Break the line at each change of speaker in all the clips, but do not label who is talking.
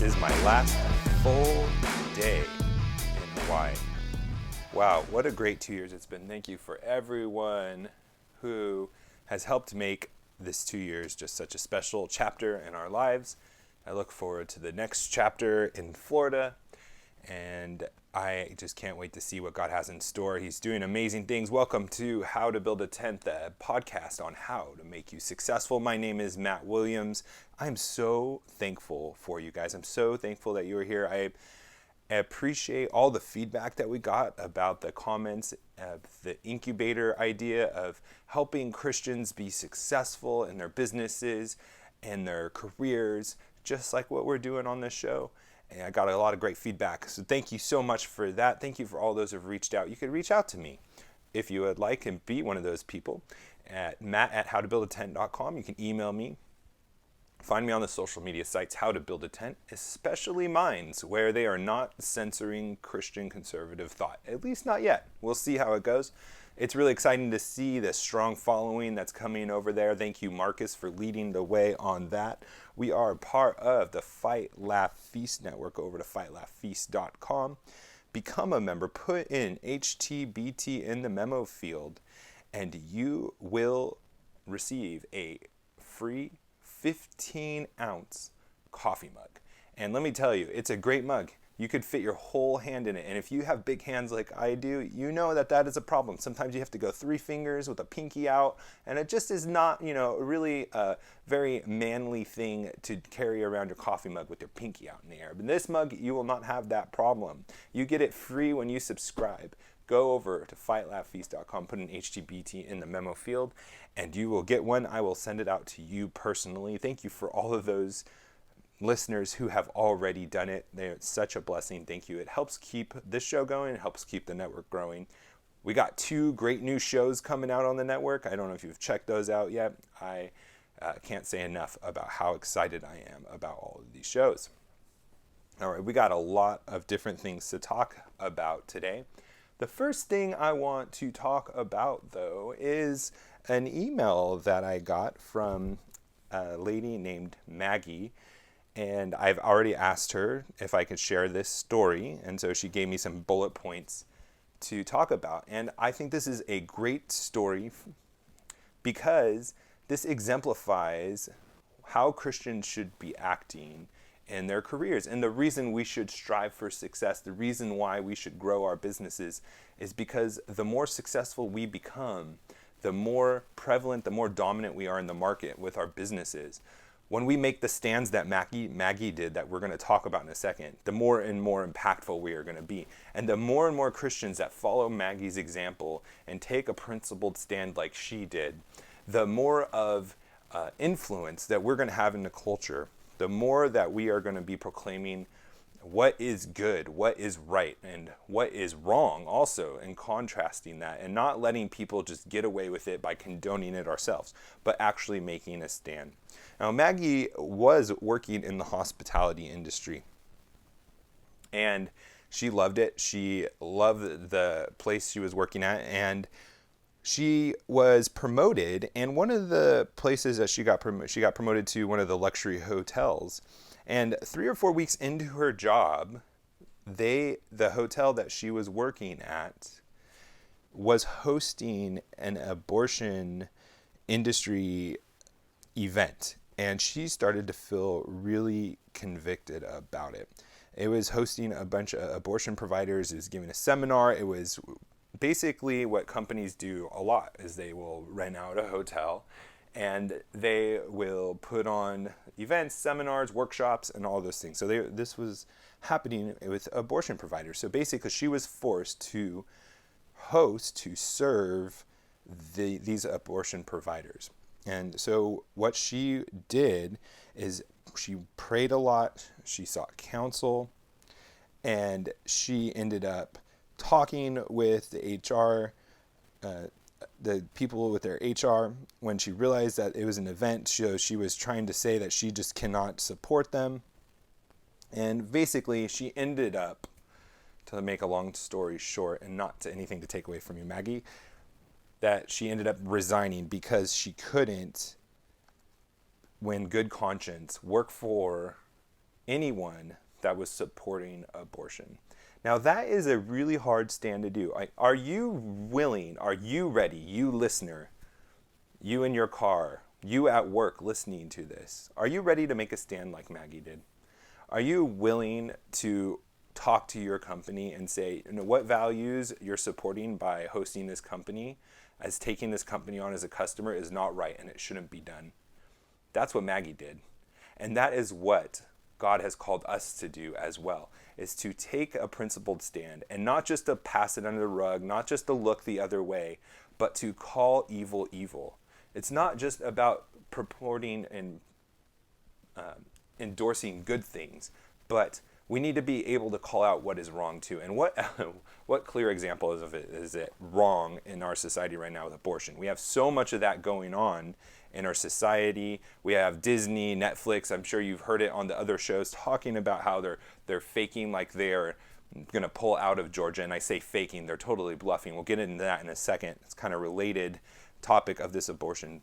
is my last full day in Hawaii. Wow, what a great 2 years it's been. Thank you for everyone who has helped make this 2 years just such a special chapter in our lives. I look forward to the next chapter in Florida, and I just can't wait to see what God has in store. He's doing amazing things. Welcome to How to Build a Tent, the podcast on how to make you successful. My name is Matt Williams. I'm so thankful for you guys. I'm so thankful that you are here. I appreciate all the feedback that we got about the comments of the incubator idea of helping Christians be successful in their businesses and their careers, just like what we're doing on this show. And I got a lot of great feedback. So thank you so much for that. Thank you for all those who have reached out. You can reach out to me if you would like and be one of those people at matt@howtobuildatent.com. You can email me. Find me on the social media sites, How to Build a Tent, especially mine's, where they are not censoring Christian conservative thought. At least not yet. We'll see how it goes. It's really exciting to see the strong following that's coming over there. Thank you, Marcus, for leading the way on that. We are part of the Fight, Laugh, Feast network over to fightlaughfeast.com. Become a member. Put in HtBT in the memo field, and you will receive a free 15-ounce coffee mug. And let me tell you, it's a great mug. You could fit your whole hand in it. And if you have big hands like I do, you know that that is a problem. Sometimes you have to go 3 fingers with a pinky out, and it just is not, really a very manly thing to carry around your coffee mug with your pinky out in the air. But this mug, you will not have that problem. You get it free when you subscribe. Go over to fightlaughfeast.com, put in HtBT in the memo field, and you will get one. I will send it out to you personally. Thank you for all of those listeners who have already done it. They're such a blessing. Thank you. It helps keep this show going. It helps keep the network growing. We got 2 great new shows coming out on the network. I don't know if you've checked those out yet. I can't say enough about how excited I am about all of these shows. All right, we got a lot of different things to talk about today. The first thing I want to talk about, though, is an email that I got from a lady named Maggie. And I've already asked her if I could share this story. And so she gave me some bullet points to talk about. And I think this is a great story because this exemplifies how Christians should be acting in their careers. And the reason we should strive for success, the reason why we should grow our businesses is because the more successful we become, the more prevalent, the more dominant we are in the market with our businesses. When we make the stands that Maggie did that we're going to talk about in a second, the more and more impactful we are going to be. And the more and more Christians that follow Maggie's example and take a principled stand like she did, the more of influence that we're going to have in the culture, the more that we are going to be proclaiming what is good, what is right, and what is wrong also, and contrasting that, and not letting people just get away with it by condoning it ourselves, but actually making a stand. Now, Maggie was working in the hospitality industry, and she loved it. She loved the place she was working at, and she was promoted, and one of the places that she got promoted to one of the luxury hotels. And 3 or 4 weeks into her job, the hotel that she was working at was hosting an abortion industry event. And she started to feel really convicted about it. It was hosting a bunch of abortion providers. It was giving a seminar. It was basically what companies do a lot is they will rent out a hotel and they will put on events, seminars, workshops, and all those things. So this was happening with abortion providers. So basically, she was forced to serve these abortion providers. And so what she did is she prayed a lot, she sought counsel, and she ended up talking with the HR, the people with their HR, when she realized that it was an event. She was trying to say that she just cannot support them. And basically, she ended up, to make a long story short, and not to anything to take away from you, Maggie, that she ended up resigning because she couldn't, when good conscience, work for anyone that was supporting abortion. Now, that is a really hard stand to do. Are you willing, are you ready, you listener, you in your car, you at work listening to this, are you ready to make a stand like Maggie did? Are you willing to talk to your company and say, what values you're supporting by hosting this company, as taking this company on as a customer is not right and it shouldn't be done? That's what Maggie did. And that is what God has called us to do as well, is to take a principled stand and not just to pass it under the rug, not just to look the other way, but to call evil evil. It's not just about purporting and endorsing good things, but we need to be able to call out what is wrong too. And what clear example of it is it wrong in our society right now with abortion? We have so much of that going on in our society. We have Disney, Netflix. I'm sure you've heard it on the other shows talking about how they're faking like they're going to pull out of Georgia. And I say faking, they're totally bluffing. We'll get into that in a second. It's kind of related topic of this abortion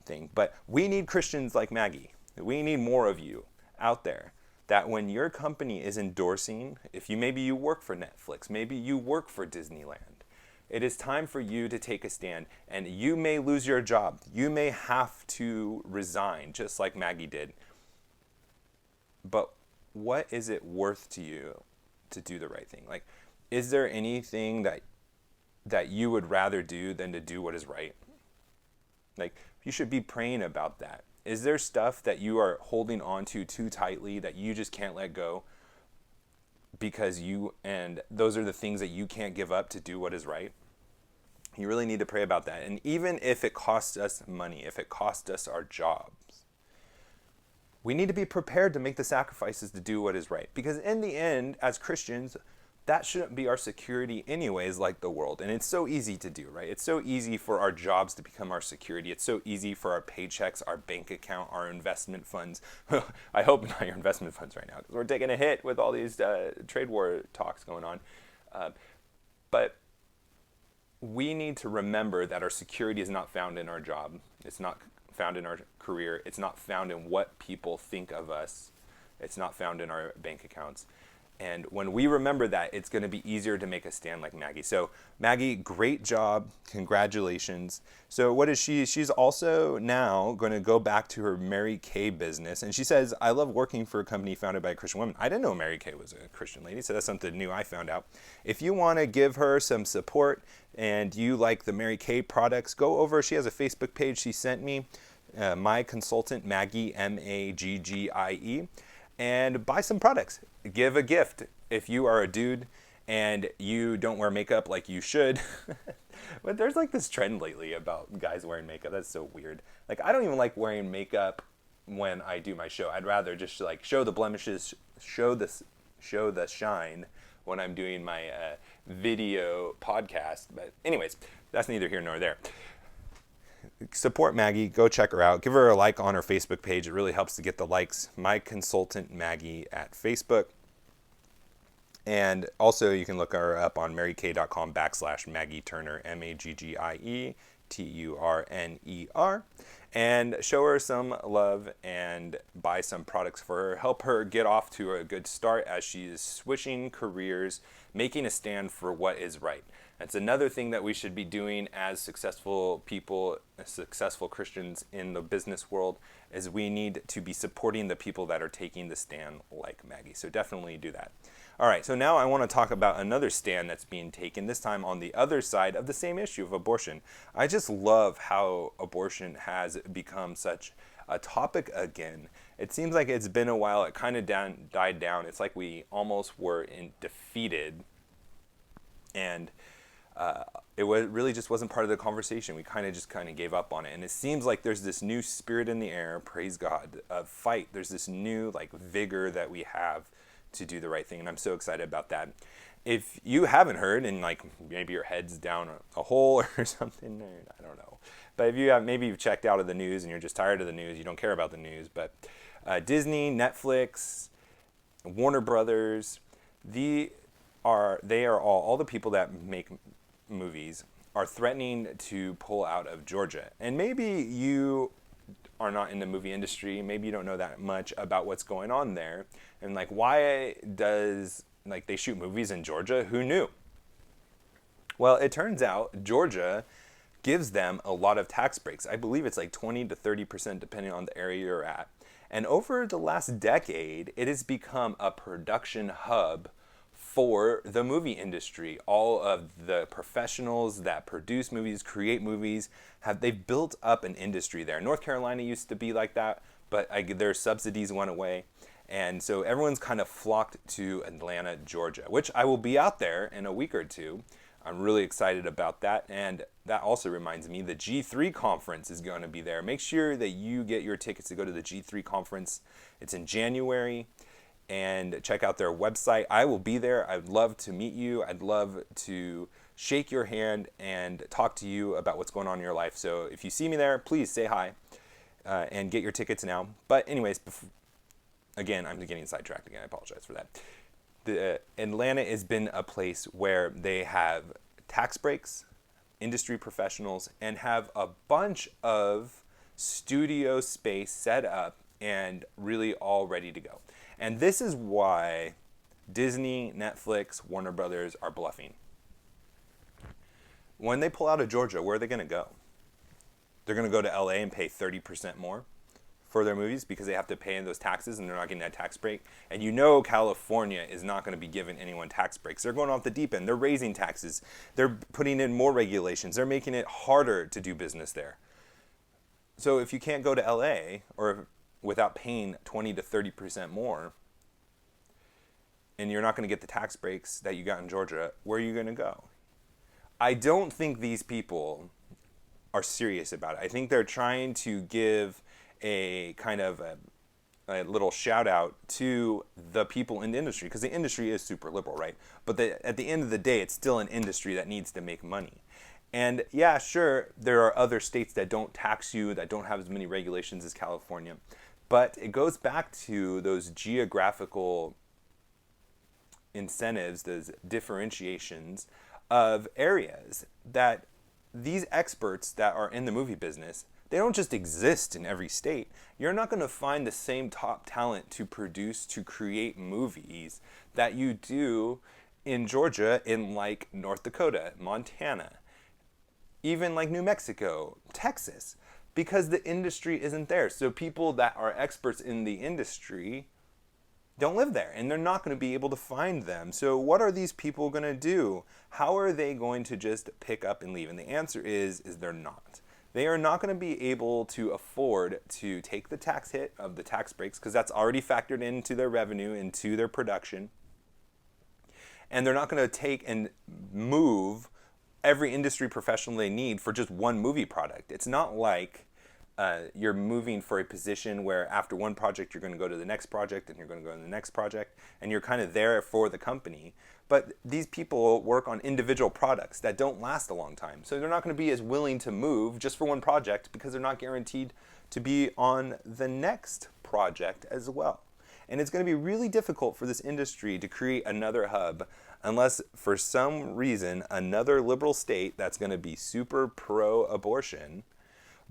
thing. But we need Christians like Maggie. We need more of you out there, that when your company is endorsing, if maybe you work for Netflix, maybe you work for Disneyland, it is time for you to take a stand. And you may lose your job. You may have to resign, just like Maggie did. But what is it worth to you to do the right thing? Like, is there anything that you would rather do than to do what is right? Like, you should be praying about that. Is there stuff that you are holding on to too tightly that you just can't let go because those are the things that you can't give up to do what is right? You really need to pray about that. And even if it costs us money, if it costs us our jobs, we need to be prepared to make the sacrifices to do what is right. Because in the end, as Christians, that shouldn't be our security anyways, like the world. And it's so easy to do, right? It's so easy for our jobs to become our security. It's so easy for our paychecks, our bank account, our investment funds. I hope not your investment funds right now, because we're taking a hit with all these trade war talks going on. But we need to remember that our security is not found in our job. It's not found in our career. It's not found in what people think of us. It's not found in our bank accounts. And when we remember that, it's going to be easier to make a stand like Maggie. So Maggie, great job. Congratulations. So what is she? She's also now going to go back to her Mary Kay business. And she says, I love working for a company founded by a Christian woman. I didn't know Mary Kay was a Christian lady, so that's something new I found out. If you want to give her some support and you like the Mary Kay products, go over. She has a Facebook page she sent me, my consultant, Maggie, Maggie, and buy some products. Give a gift if you are a dude and you don't wear makeup like you should. But there's like this trend lately about guys wearing makeup. That's so weird. Like, I don't even like wearing makeup when I do my show. I'd rather just like show the blemishes, show the shine when I'm doing my video podcast. But anyways, that's neither here nor there. Support Maggie. Go check her out. Give her a like on her Facebook page. It really helps to get the likes. My Consultant Maggie at Facebook. And also you can look her up on marykay.com/Maggie Turner, MaggieTurner. And show her some love and buy some products for her. Help her get off to a good start as she is switching careers, making a stand for what is right. That's another thing that we should be doing as successful people, successful Christians in the business world, is we need to be supporting the people that are taking the stand like Maggie. So definitely do that. All right, so now I want to talk about another stand that's being taken, this time on the other side of the same issue of abortion. I just love how abortion has become such a topic again. It seems like it's been a while. It kind of died down. It's like we almost were defeated, and really just wasn't part of the conversation. We kind of gave up on it. And it seems like there's this new spirit in the air, praise God, of fight. There's this new vigor that we have to do the right thing. And I'm so excited about that. If you haven't heard, and maybe your head's down a hole or something, I don't know. But if you have, maybe you've checked out of the news and you're just tired of the news, you don't care about the news. But Disney, Netflix, Warner Brothers, they are all the people that make movies are threatening to pull out of Georgia. And maybe you are not in the movie industry, maybe you don't know that much about what's going on there. And like, why does, like, they shoot movies in Georgia? Who knew? Well, it turns out Georgia gives them a lot of tax breaks. I believe it's like 20 to 30% depending on the area you're at. And over the last decade, it has become a production hub for the movie industry. All of the professionals that produce movies, create movies, they've built up an industry there. North Carolina used to be like that, but their subsidies went away. And so everyone's kind of flocked to Atlanta, Georgia, which I will be out there in a week or two. I'm really excited about that. And that also reminds me, the G3 conference is going to be there. Make sure that you get your tickets to go to the G3 conference. It's in January. And check out their website. I will be there. I'd love to meet you. I'd love to shake your hand and talk to you about what's going on in your life. So if you see me there, please say hi and get your tickets now. But anyways, again, I'm getting sidetracked again. I apologize for that. Atlanta has been a place where they have tax breaks, industry professionals, and have a bunch of studio space set up and really all ready to go. And this is why Disney, Netflix, Warner Brothers are bluffing. When they pull out of Georgia, where are they going to go? They're going to go to LA and pay 30% more for their movies because they have to pay those taxes and they're not getting that tax break. And you know California is not going to be giving anyone tax breaks. They're going off the deep end. They're raising taxes. They're putting in more regulations. They're making it harder to do business there. So if you can't go to LA or without paying 20 to 30% more, and you're not going to get the tax breaks that you got in Georgia, where are you going to go? I don't think these people are serious about it. I think they're trying to give a kind of a little shout out to the people in the industry, because the industry is super liberal, right? But at the end of the day, it's still an industry that needs to make money. And yeah, sure, there are other states that don't tax you, that don't have as many regulations as California. But it goes back to those geographical incentives, those differentiations of areas that these experts that are in the movie business, they don't just exist in every state. You're not going to find the same top talent to produce, to create movies that you do in Georgia, in like North Dakota, Montana, even like New Mexico, Texas, because the industry isn't there. So people that are experts in the industry don't live there, and they're not going to be able to find them. So what are these people going to do? How are they going to just pick up and leave? And the answer is they're not. They are not going to be able to afford to take the tax hit of the tax breaks, because that's already factored into their revenue, into their production. And they're not going to take and move every industry professional they need for just one movie product. It's not like you're moving for a position where after one project you're going to go to the next project and you're going to go to the next project and you're kind of there for the company. But these people work on individual products that don't last a long time. So they're not going to be as willing to move just for one project because they're not guaranteed to be on the next project as well. And it's going to be really difficult for this industry to create another hub unless for some reason another liberal state that's going to be super pro-abortion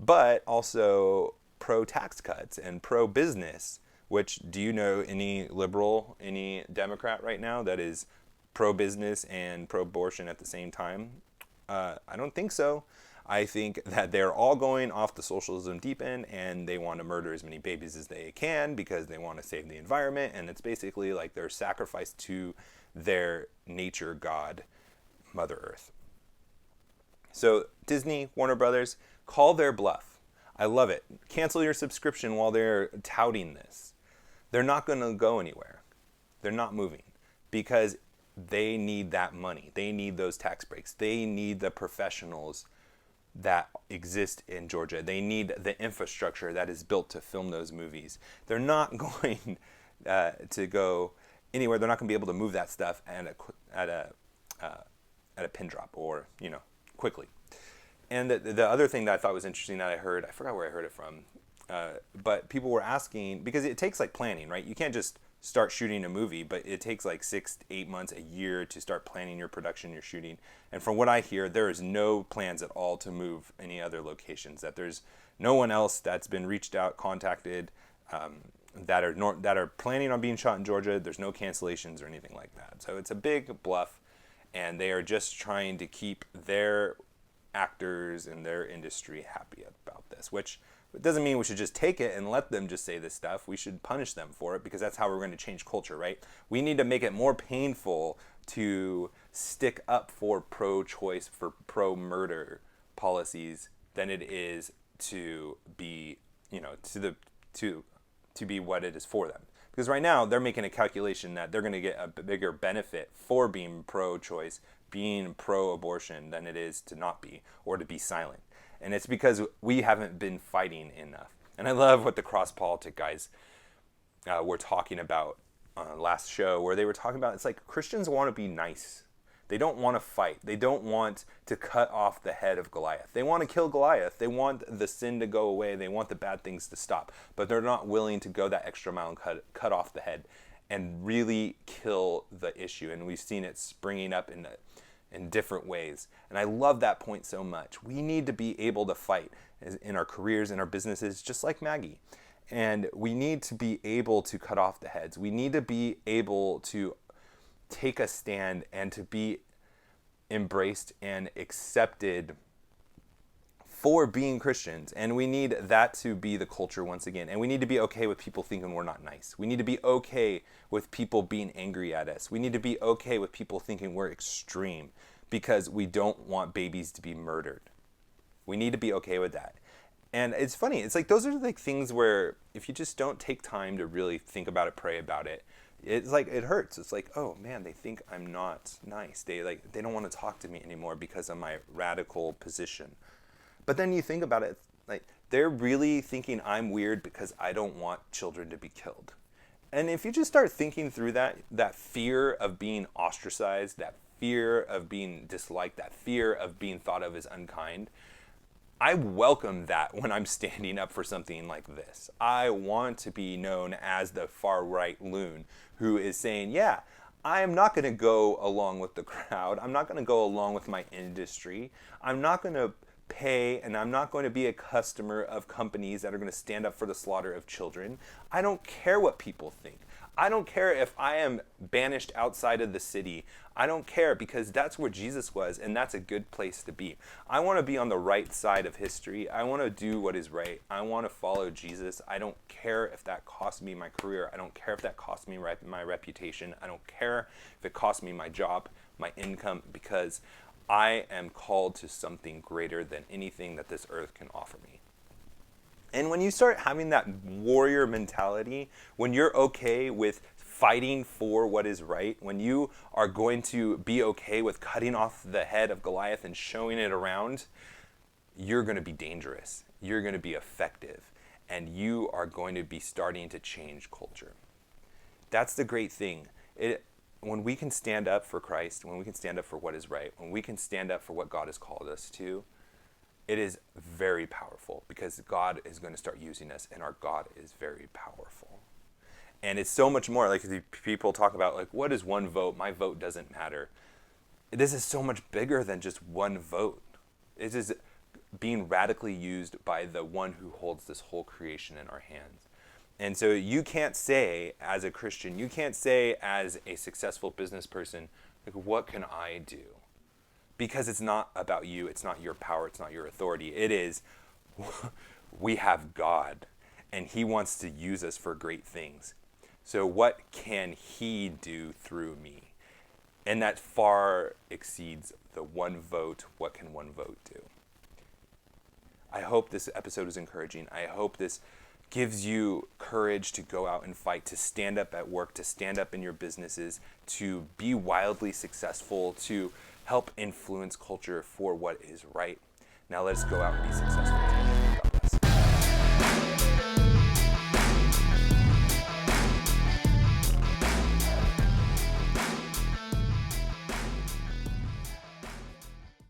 but also pro-tax cuts and pro-business, which, do you know any liberal, any Democrat right now that is pro-business and pro-abortion at the same time? I don't think so. I think that they're all going off the socialism deep end and they want to murder as many babies as they can because they want to save the environment, and it's basically like they're sacrificed to their nature god, Mother Earth. So Disney, Warner Brothers, call their bluff. I love it. Cancel your subscription while they're touting this. They're not going to go anywhere. They're not moving because they need that money. They need those tax breaks. They need the professionals that exist in Georgia. They need the infrastructure that is built to film those movies. They're not going to go anywhere. They're not going to be able to move that stuff at a pin drop or, quickly. And the other thing that I thought was interesting that I heard, I forgot where I heard it from, but people were asking, because it takes like planning, right? You can't just start shooting a movie, but it takes like 6 to 8 months, a year to start planning your production, your shooting. And from what I hear, there is no plans at all to move any other locations, that there's no one else that's been reached out, contacted, that are planning on being shot in Georgia. There's no cancellations or anything like that. So it's a big bluff, and they are just trying to keep their actors and their industry happy about this, which it doesn't mean we should just take it and let them just say this stuff. We should punish them for it, because that's how we're going to change culture, right? We need to make it more painful to stick up for pro-choice, for pro-murder policies than it is to be, to be what it is for them. Because right now they're making a calculation that they're going to get a bigger benefit for being pro-choice, being pro-abortion, than it is to not be, or to be silent. And it's because we haven't been fighting enough. And I love what the cross-politic guys were talking about last show, where they were talking about, it's like Christians want to be nice. They don't want to fight. They don't want to cut off the head of Goliath. They want to kill Goliath. They want the sin to go away. They want the bad things to stop. But they're not willing to go that extra mile and cut off the head and really kill the issue. And we've seen it springing up in different ways. And I love that point so much. We need to be able to fight in our careers, in our businesses, just like Maggie. And we need to be able to cut off the heads. We need to be able to take a stand and to be embraced and accepted for being Christians. And we need that to be the culture once again. And we need to be okay with people thinking we're not nice. We need to be okay with people being angry at us. We need to be okay with people thinking we're extreme, because we don't want babies to be murdered. We need to be okay with that. And it's funny, it's like those are like things where if you just don't take time to really think about it, pray about it, it's like it hurts. It's like, oh man, they think I'm not nice. They don't want to talk to me anymore because of my radical position. But then you think about it, like they're really thinking I'm weird because I don't want children to be killed. And if you just start thinking through that fear of being ostracized, that fear of being disliked, that fear of being thought of as unkind, I welcome that when I'm standing up for something like this. I want to be known as the far-right loon who is saying, yeah, I am not going to go along with the crowd. I'm not going to go along with my industry. I'm not going to pay, and I'm not going to be a customer of companies that are going to stand up for the slaughter of children. I don't care what people think. I don't care if I am banished outside of the city. I don't care, because that's where Jesus was, and that's a good place to be. I want to be on the right side of history. I want to do what is right. I want to follow Jesus. I don't care if that costs me my career. I don't care if that costs me my reputation. I don't care if it costs me my job, my income, because I am called to something greater than anything that this earth can offer me. And when you start having that warrior mentality, when you're okay with fighting for what is right, when you are going to be okay with cutting off the head of Goliath and showing it around, you're going to be dangerous. You're going to be effective. And you are going to be starting to change culture. That's the great thing. When we can stand up for Christ, when we can stand up for what is right, when we can stand up for what God has called us to, it is very powerful, because God is going to start using us, and our God is very powerful. And it's so much more, like people talk about, like, what is one vote? My vote doesn't matter. This is so much bigger than just one vote. It is being radically used by the one who holds this whole creation in our hands. And so you can't say as a Christian, you can't say as a successful business person, like, what can I do? Because it's not about you, it's not your power, it's not your authority. It is, we have God, and he wants to use us for great things. So what can he do through me? And that far exceeds the one vote. What can one vote do? I hope this episode is encouraging. I hope this gives you courage to go out and fight, to stand up at work, to stand up in your businesses, to be wildly successful, to help influence culture for what is right. Now let's go out and be successful.